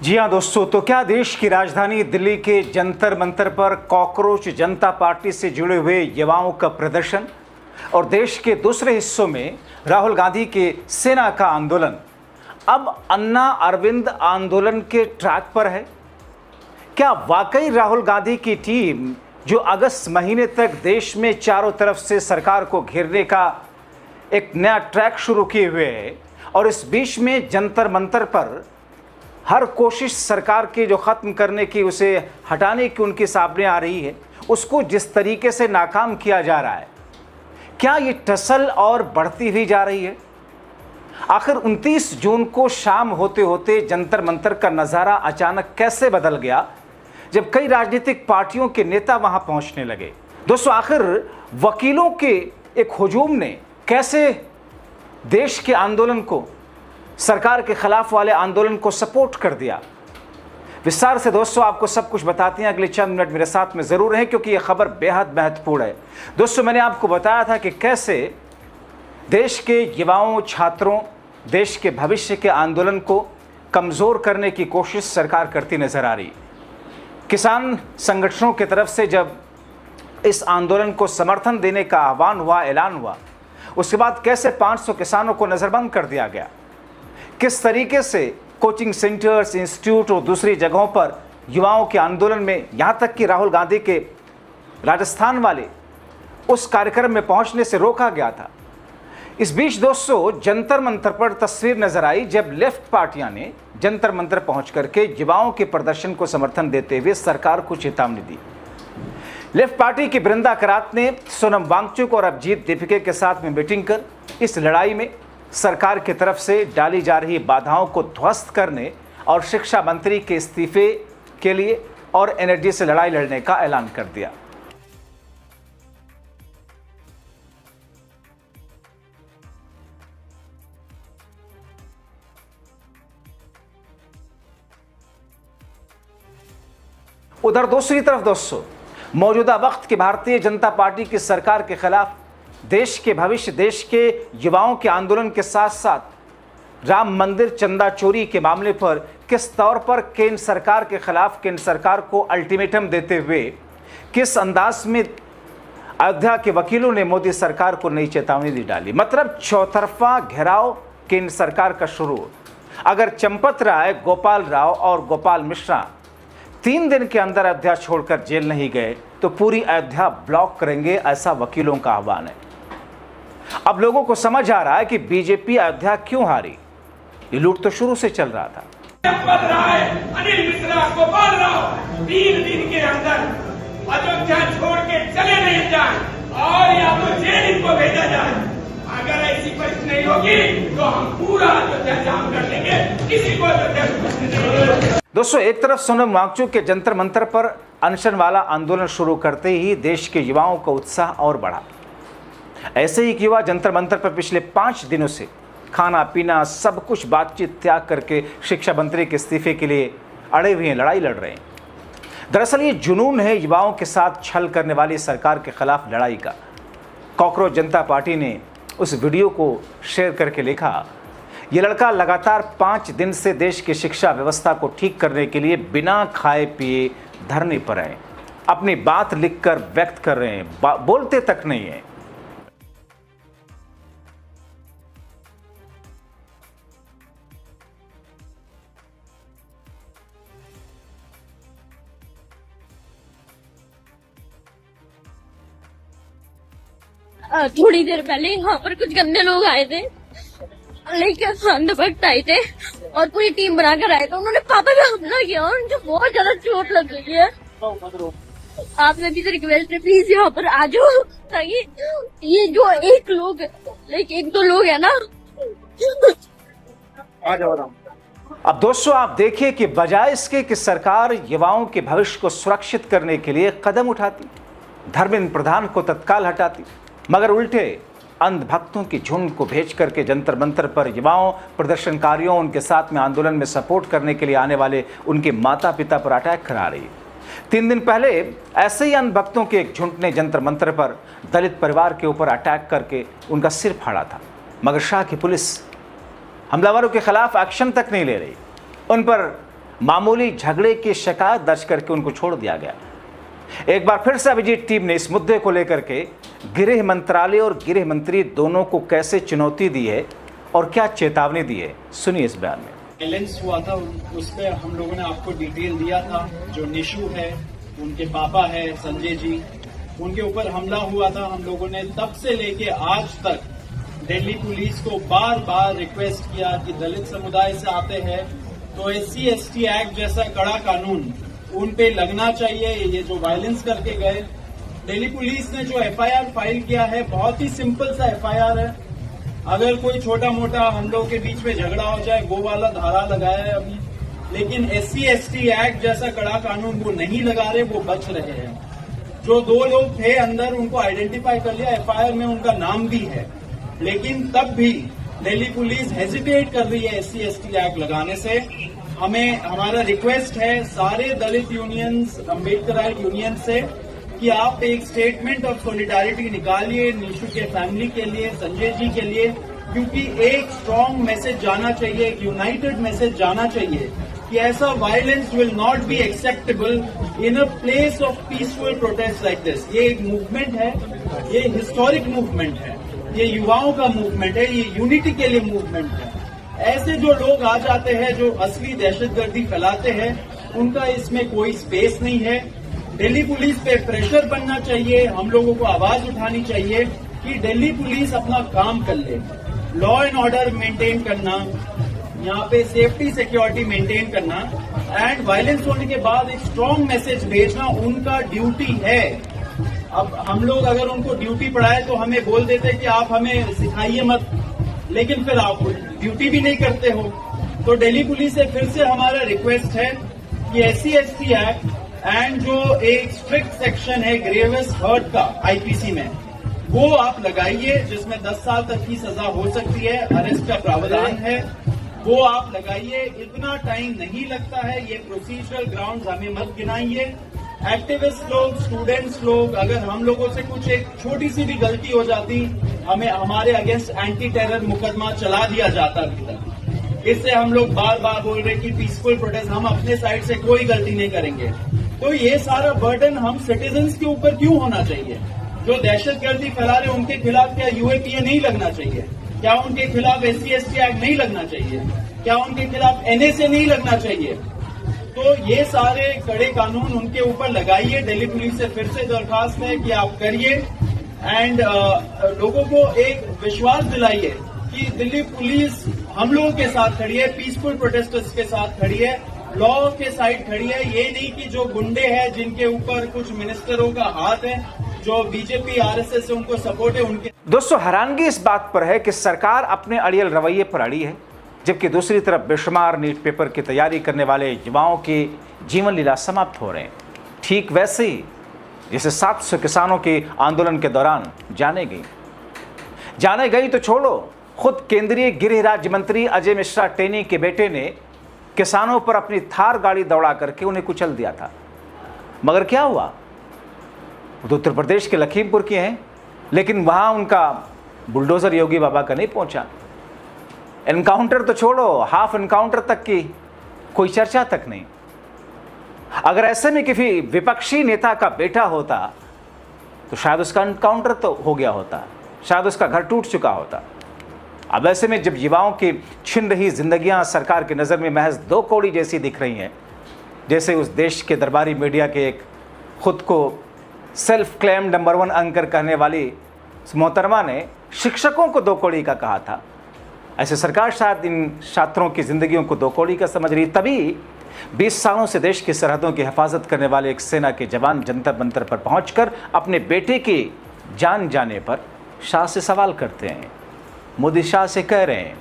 जी हाँ दोस्तों, तो क्या देश की राजधानी दिल्ली के जंतर मंतर पर कॉकरोच जनता पार्टी से जुड़े हुए युवाओं का प्रदर्शन और देश के दूसरे हिस्सों में राहुल गांधी के सेना का आंदोलन अब अन्ना अरविंद आंदोलन के ट्रैक पर है? क्या वाकई राहुल गांधी की टीम, जो अगस्त महीने तक देश में चारों तरफ से सरकार को घेरने का एक नया ट्रैक शुरू किए हुए है, और इस बीच में जंतर मंतर पर हर कोशिश सरकार के जो ख़त्म करने की, उसे हटाने की उनकी सामने आ रही है, उसको जिस तरीके से नाकाम किया जा रहा है, क्या ये टसल और बढ़ती हुई जा रही है? आखिर 29 जून को शाम होते होते जंतर मंतर का नज़ारा अचानक कैसे बदल गया, जब कई राजनीतिक पार्टियों के नेता वहां पहुंचने लगे? दोस्तों, आखिर वकीलों के एक हुजूम ने कैसे देश के आंदोलन को, सरकार के खिलाफ वाले आंदोलन को सपोर्ट कर दिया? विस्तार से दोस्तों आपको सब कुछ बताते हैं। अगले चंद मिनट मेरे साथ में ज़रूर रहें, क्योंकि यह खबर बेहद महत्वपूर्ण है। दोस्तों, मैंने आपको बताया था कि कैसे देश के युवाओं, छात्रों, देश के भविष्य के आंदोलन को कमज़ोर करने की कोशिश सरकार करती नज़र आ रही। किसान संगठनों की तरफ से जब इस आंदोलन को समर्थन देने का आह्वान हुआ, ऐलान हुआ, उसके बाद कैसे 500 किसानों को नज़रबंद कर दिया गया, किस तरीके से कोचिंग सेंटर्स, इंस्टीट्यूट और दूसरी जगहों पर युवाओं के आंदोलन में, यहाँ तक कि राहुल गांधी के राजस्थान वाले उस कार्यक्रम में पहुंचने से रोका गया था। इस बीच दोस्तों जंतर मंतर पर तस्वीर नजर आई जब लेफ्ट पार्टियां ने जंतर मंतर पहुंच करके युवाओं के प्रदर्शन को समर्थन देते हुए सरकार को चेतावनी दी। लेफ्ट पार्टी की बृंदा करात ने सोनम वांगचुक और अभिजीत दीपिके के साथ में मीटिंग कर इस लड़ाई में सरकार की तरफ से डाली जा रही बाधाओं को ध्वस्त करने और शिक्षा मंत्री के इस्तीफे के लिए और एनर्जी से लड़ाई लड़ने का ऐलान कर दिया। उधर दूसरी तरफ दोस्तों, मौजूदा वक्त की भारतीय जनता पार्टी की सरकार के खिलाफ देश के भविष्य, देश के युवाओं के आंदोलन के साथ साथ राम मंदिर चंदा चोरी के मामले पर किस तौर पर केंद्र सरकार के खिलाफ, केंद्र सरकार को अल्टीमेटम देते हुए किस अंदाज में अयोध्या के वकीलों ने मोदी सरकार को नई चेतावनी दी डाली। मतलब चौतरफा घेराव केंद्र सरकार का शुरू। अगर चंपत राय, गोपाल राव और गोपाल मिश्रा 3 दिन के अंदर अयोध्या छोड़कर जेल नहीं गए तो पूरी अयोध्या ब्लॉक करेंगे, ऐसा वकीलों का आह्वान है। अब लोगों को समझ आ रहा है कि बीजेपी अयोध्या क्यों हारी। ये लूट तो शुरू से चल रहा था। अनिल मिश्रा, गोपाल राव 3 दिन के अंदर अयोध्या छोड़ के चले नहीं जाए और या तो जेल इनको भेजा जाए। अगर ऐसी परिस्थिति नहीं होगी तो हम पूरा अयोध्या जाम कर देंगे, किसी को अयोध्या नहीं। दोस्तों, एक तरफ सोनम वांगचुक के जंतर मंतर पर अनशन वाला आंदोलन शुरू करते ही देश के युवाओं का उत्साह और बढ़ा। ऐसे ही युवा जंतर मंतर पर पिछले 5 दिनों से खाना पीना सब कुछ बातचीत त्याग करके शिक्षा मंत्री के इस्तीफे के लिए अड़े हुए हैं, लड़ाई लड़ रहे हैं। दरअसल ये जुनून है युवाओं के साथ छल करने वाली सरकार के खिलाफ लड़ाई का। कॉकरोच जनता पार्टी ने उस वीडियो को शेयर करके लिखा, ये लड़का लगातार 5 दिन से देश की शिक्षा व्यवस्था को ठीक करने के लिए बिना खाए पिए धरने पर हैं, अपनी बात लिखकर व्यक्त कर रहे हैं, बोलते तक नहीं है। थोड़ी देर पहले यहाँ पर कुछ गंदे लोग आए थे, लेकिन अंधभक्त आए थे और पूरी टीम बनाकर आए थे। उन्होंने पापा पे हमला किया और उनको बहुत ज्यादा चोट लग गई है। आपसे भी रिक्वेस्ट है, प्लीज यहाँ पर आ जाओ, ताकि ये जो एक दो लोग है ना, आ जाओ। अब दोस्तों आप देखिए कि बजाय इसके कि सरकार युवाओं के भविष्य को सुरक्षित करने के लिए कदम उठाती, धर्मेंद्र प्रधान को तत्काल हटाती, मगर उल्टे अंधभक्तों की झुंड को भेज करके जंतर मंतर पर युवाओं, प्रदर्शनकारियों, उनके साथ में आंदोलन में सपोर्ट करने के लिए आने वाले उनके माता पिता पर अटैक करा रही है। 3 दिन पहले ऐसे ही अंधभक्तों के एक झुंड ने जंतर मंतर पर दलित परिवार के ऊपर अटैक करके उनका सिर फाड़ा था, मगर शाह की पुलिस हमलावरों के खिलाफ एक्शन तक नहीं ले रही। उन पर मामूली झगड़े की शिकायत दर्ज करके उनको छोड़ दिया गया। एक बार फिर से अभिजीत टीम ने इस मुद्दे को लेकर के गृह मंत्रालय और गृह मंत्री दोनों को कैसे चुनौती दी है और क्या चेतावनी दी है, सुनिए इस बयान में। वायलेंस हुआ था उस पर हम लोगों ने आपको डिटेल दिया था। जो निशु है, उनके पापा है संजय जी, उनके ऊपर हमला हुआ था। हम लोगों ने तब से लेके आज तक दिल्ली पुलिस को बार बार रिक्वेस्ट किया कि दलित समुदाय से आते हैं तो SC/ST एक्ट जैसा कड़ा कानून उन पे लगना चाहिए। ये जो वायलेंस करके गए, दिल्ली पुलिस ने जो FIR फाइल किया है बहुत ही सिंपल सा FIR है। अगर कोई छोटा मोटा हम लोग के बीच में झगड़ा हो जाए वो वाला धारा लगाया है अभी, लेकिन SC/ST एक्ट जैसा कड़ा कानून वो नहीं लगा रहे, वो बच रहे हैं। जो 2 लोग थे अंदर उनको आइडेंटिफाई कर लिया, FIR में उनका नाम भी है, लेकिन तब भी दिल्ली पुलिस हेजिटेट कर रही है SC/ST एक्ट लगाने से। हमारा रिक्वेस्ट है सारे दलित यूनियंस, अम्बेडकराइट यूनियन से कि आप एक स्टेटमेंट ऑफ सॉलिडारिटी निकालिए निशु के फैमिली के लिए, संजय जी के लिए, क्योंकि एक स्ट्रांग मैसेज जाना चाहिए, एक यूनाइटेड मैसेज जाना चाहिए कि ऐसा violence will not be acceptable in a place of peaceful protest like this. ये एक मूवमेंट है, ये हिस्टोरिक मूवमेंट है, ये युवाओं का मूवमेंट है, ये यूनिटी के लिए मूवमेंट है। ऐसे जो लोग आ जाते हैं जो असली दहशतगर्दी फैलाते हैं, उनका इसमें कोई स्पेस नहीं है। दिल्ली पुलिस पे प्रेशर बनना चाहिए, हम लोगों को आवाज उठानी चाहिए कि दिल्ली पुलिस अपना काम कर ले। लॉ एंड ऑर्डर मेंटेन करना, यहाँ पे सेफ्टी सिक्योरिटी मेंटेन करना एंड वायलेंस होने के बाद एक स्ट्रांग मैसेज भेजना उनका ड्यूटी है। अब हम लोग अगर उनको ड्यूटी पढ़ाए तो हमें बोल देते कि आप हमें सिखाइए मत, लेकिन फिर आप ड्यूटी भी नहीं करते हो। तो दिल्ली पुलिस से फिर से हमारा रिक्वेस्ट है कि SC/ST एक्ट एंड जो एक स्ट्रिक्ट सेक्शन है ग्रेवियस हर्ट का IPC में, वो आप लगाइए, जिसमें 10 साल तक की सजा हो सकती है, अरेस्ट का प्रावधान है, वो आप लगाइए। इतना टाइम नहीं लगता है, ये प्रोसीजरल ग्राउंड्स हमें मत गिनाइए। एक्टिविस्ट लोग, स्टूडेंट्स लोग, अगर हम लोगों से कुछ एक छोटी सी भी गलती हो जाती, हमें हमारे अगेंस्ट एंटी टेरर मुकदमा चला दिया जाता अभी तक। इससे हम लोग बार बार बोल रहे कि पीसफुल प्रोटेस्ट, हम अपने साइड से कोई गलती नहीं करेंगे। तो ये सारा बर्डन हम सिटीजन्स के ऊपर क्यों होना चाहिए? जो दहशतगर्दी फैला रहे उनके खिलाफ क्या UAPA नहीं लगना चाहिए? क्या उनके खिलाफ SC/ST एक्ट नहीं लगना चाहिए? क्या उनके खिलाफ NSA नहीं लगना चाहिए? तो ये सारे कड़े कानून उनके ऊपर लगाइए। दिल्ली पुलिस से फिर से दरखास्त है कि आप करिए एंड लोगों को एक विश्वास दिलाइए कि दिल्ली पुलिस हम लोगों के साथ खड़ी है, पीसफुल प्रोटेस्टर्स के साथ खड़ी है, लॉ के साइड खड़ी है। ये नहीं कि जो गुंडे हैं जिनके ऊपर कुछ मिनिस्टरों का हाथ है, जो BJP RSS से उनको सपोर्ट है, उनके। दोस्तों, हैरानगी इस बात पर है कि सरकार अपने अड़ियल रवैये पर अड़ी है, जबकि दूसरी तरफ बेशुमार नीट पेपर की तैयारी करने वाले युवाओं की जीवन लीला समाप्त हो रहे हैं। ठीक वैसे ही जैसे 700 किसानों के आंदोलन के दौरान जाने गई तो छोड़ो, खुद केंद्रीय गृह राज्य मंत्री अजय मिश्रा टेनी के बेटे ने किसानों पर अपनी थार गाड़ी दौड़ा करके उन्हें कुचल दिया था। मगर क्या हुआ? वो तो उत्तर प्रदेश के लखीमपुर के हैं, लेकिन वहां उनका बुलडोजर योगी बाबा का नहीं पहुंचा। एनकाउंटर तो छोड़ो, हाफ एनकाउंटर तक की कोई चर्चा तक नहीं। अगर ऐसे में किसी विपक्षी नेता का बेटा होता तो शायद उसका एनकाउंटर तो हो गया होता, शायद उसका घर टूट चुका होता। अब ऐसे में जब युवाओं की छिन रही जिंदगियां सरकार की नज़र में महज 2 कौड़ी जैसी दिख रही हैं, जैसे उस देश के दरबारी मीडिया के एक खुद को सेल्फ क्लेम नंबर 1 एंकर कहने वाली मोहतरमा ने शिक्षकों को 2 कौड़ी का कहा था, ऐसे सरकार शायद इन छात्रों की जिंदगियों को 2 कौड़ी का समझ रही। तभी 20 सालों से देश की सरहदों की हिफाजत करने वाले एक सेना के जवान जंतर मंतर पर पहुंचकर अपने बेटे की जान जाने पर शाह से सवाल करते हैं। मोदी शाह से कह रहे हैं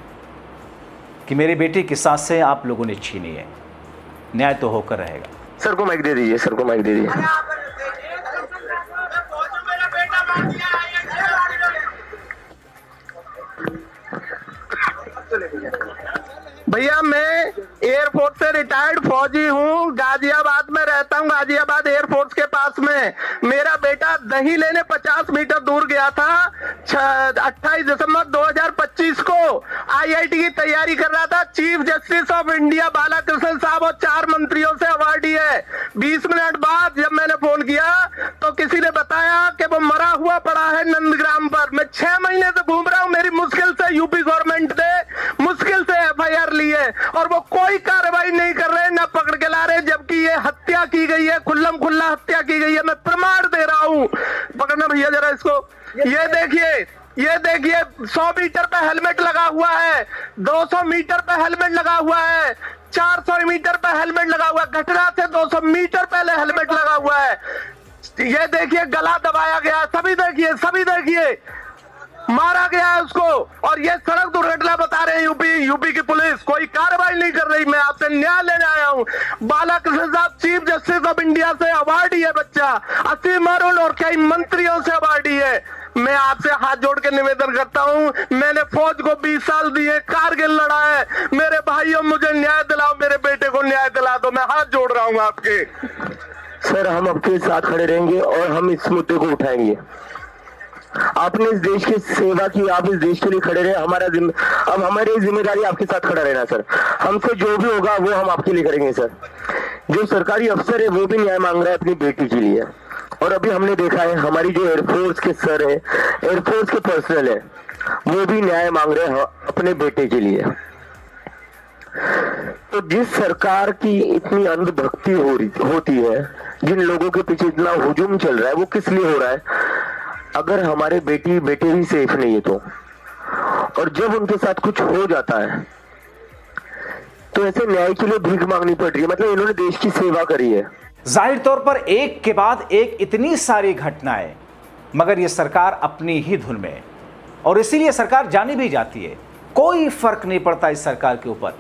कि मेरी बेटी की सांसें आप लोगों ने छीनी है, न्याय तो होकर रहेगा। सर को माइक दे दीजिए, सर को माइक दे दीजिए। भैया मैं एयरफोर्स से रिटायर्ड फौजी हूँ, गाजियाबाद में रहता हूँ, गाजियाबाद एयरफोर्स के पास में। मेरा बेटा दही लेने 50 मीटर दूर गया था 28 दिसंबर 2025 को। आईआईटी की तैयारी कर रहा था। Chief justice of India Balakrishnan साहब और 4 मंत्रियों से अवार्डी है। 20 मिनट बाद जब मैंने फोन किया तो किसी ने बताया कि वो मरा हुआ पड़ा है नंदग्राम पर। मैं 6 महीने से घूम रहा हूं, मेरी मुश्किल से यूपी गवर्नमेंट ने मुश्किल से एफआईआर ली है और वो कोई कार्रवाई नहीं कर रहे, ना पकड़ के ला रहे, जबकि ये हत्या की गई है, खुल्लम खुल्ला हत्या की गई है। मैं प्रमाण दे रहा हूं। पकड़ना भैया जरा इसको। ये देखिए 100 मीटर पे हेलमेट लगा हुआ है, 200 मीटर पे हेलमेट लगा हुआ है, 400 मीटर पे हेलमेट लगा हुआ है, घटना से 200 मीटर पहले हेलमेट लगा हुआ है। ये देखिए गला दबाया गया, सभी देखिए मारा गया है उसको। और ये सड़क दुर्घटना बता रहे हैं यूपी की पुलिस, कोई कार्रवाई नहीं कर रही। मैं आपसे न्याय लेने आया हूं। बालाकृष्ण साहब चीफ जस्टिस ऑफ इंडिया से अवार्डी है बच्चा, असीम अरुण और कई मंत्रियों से अवार्डी है। मैं आपसे हाथ जोड़ के निवेदन करता हूं, मैंने फौज को 20 साल दिए, कारगिल लड़ा है। मेरे भाइयों मुझे न्याय दिलाओ, मेरे बेटे को न्याय दिला दो। मैं हाथ जोड़ रहा हूं आपके। सर हम आपके साथ खड़े रहेंगे और हम इस मुद्दे को उठाएंगे। आपने इस देश की सेवा की, आप इस देश के लिए खड़े रहे। अब हमारी जिम्मेदारी आपके साथ खड़ा रहना सर। हमसे जो भी होगा वो हम आपके लिए करेंगे सर। जो सरकारी अफसर है वो भी न्याय मांग रहा है अपनी बेटी के लिए। और अभी हमने देखा है हमारी जो एयरफोर्स के सर है, एयरफोर्स के पर्सनल है, वो भी न्याय मांग रहे हैं अपने बेटे के लिए। तो जिस सरकार की इतनी अंधभक्ति होती है, जिन लोगों के पीछे इतना हुजूम चल रहा है, वो किस लिए हो रहा है? अगर हमारे बेटे ही सेफ नहीं है तो, और जब उनके साथ कुछ हो जाता है तो ऐसे न्याय के लिए भीख मांगनी पड़ रही है। मतलब इन्होंने देश की सेवा करी है। जाहिर तौर पर एक के बाद एक इतनी सारी घटनाएं, मगर यह सरकार अपनी ही धुन में है और इसीलिए सरकार जानी भी जाती है। कोई फर्क नहीं पड़ता इस सरकार के ऊपर।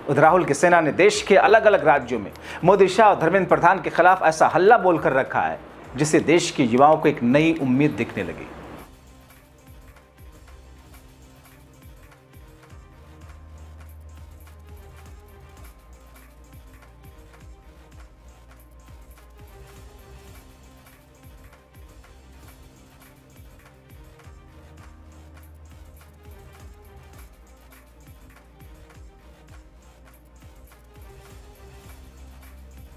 उधर राहुल की सेना ने देश के अलग अलग राज्यों में मोदी शाह और धर्मेंद्र प्रधान के खिलाफ ऐसा हल्ला बोलकर रखा है जिससे देश के युवाओं को एक नई उम्मीद दिखने लगी।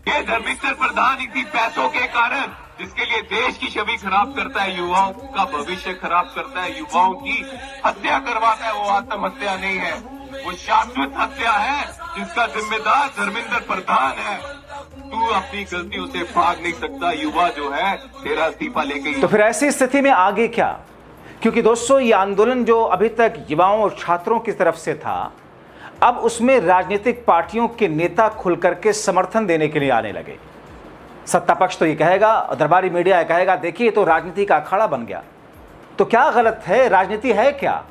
ये धर्मेंद्र प्रधान इसी पैसों के कारण, जिसके लिए देश की छवि खराब करता है, युवाओं का भविष्य खराब करता है, युवाओं की हत्या करवाता है, वो आत्महत्या नहीं है, वो शाश्वत हत्या है जिसका जिम्मेदार धर्मेंद्र प्रधान है। तू अपनी गलतियों से भाग नहीं सकता। युवा जो है तेरा इस्तीफा लेके। तो फिर ऐसी स्थिति में आगे क्या? क्योंकि दोस्तों ये आंदोलन जो अभी तक युवाओं और छात्रों की तरफ से था, अब उसमें राजनीतिक पार्टियों के नेता खुल करके समर्थन देने के लिए आने लगे। सत्ता पक्ष तो ये कहेगा और दरबारी मीडिया ये कहेगा देखिए तो राजनीति का अखाड़ा बन गया। तो क्या गलत है? राजनीति है क्या?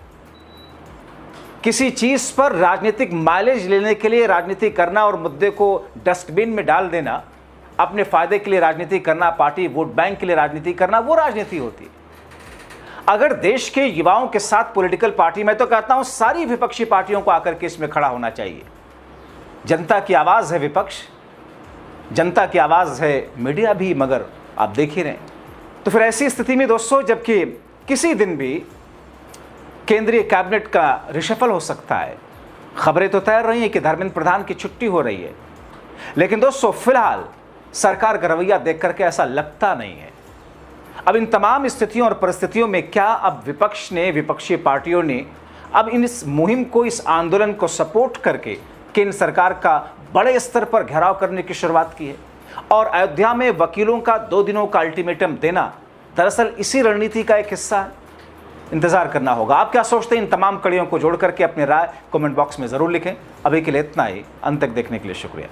किसी चीज पर राजनीतिक माइलेज लेने के लिए राजनीति करना और मुद्दे को डस्टबिन में डाल देना, अपने फायदे के लिए राजनीति करना, पार्टी वोट बैंक के लिए राजनीति करना, वो राजनीति होती है। अगर देश के युवाओं के साथ पॉलिटिकल पार्टी, मैं तो कहता हूं सारी विपक्षी पार्टियों को आकर के इसमें खड़ा होना चाहिए। जनता की आवाज है विपक्ष, जनता की आवाज है मीडिया भी, मगर आप देख ही रहे हैं। तो फिर ऐसी स्थिति में दोस्तों, जबकि किसी दिन भी केंद्रीय कैबिनेट का रिशफल हो सकता है, खबरें तो तैर रही हैं कि धर्मेंद्र प्रधान की छुट्टी हो रही है, लेकिन दोस्तों फिलहाल सरकार का रवैया देख करके ऐसा लगता नहीं है। अब इन तमाम स्थितियों और परिस्थितियों में क्या अब विपक्षी पार्टियों ने अब इस मुहिम को, इस आंदोलन को सपोर्ट करके केंद्र सरकार का बड़े स्तर पर घेराव करने की शुरुआत की है? और अयोध्या में वकीलों का 2 दिनों का अल्टीमेटम देना दरअसल इसी रणनीति का एक हिस्सा है। इंतजार करना होगा। आप क्या सोचते हैं? इन तमाम कड़ियों को जोड़ करके अपनी राय कमेंट बॉक्स में जरूर लिखें। अभी के लिए इतना ही। अंत तक देखने के लिए शुक्रिया।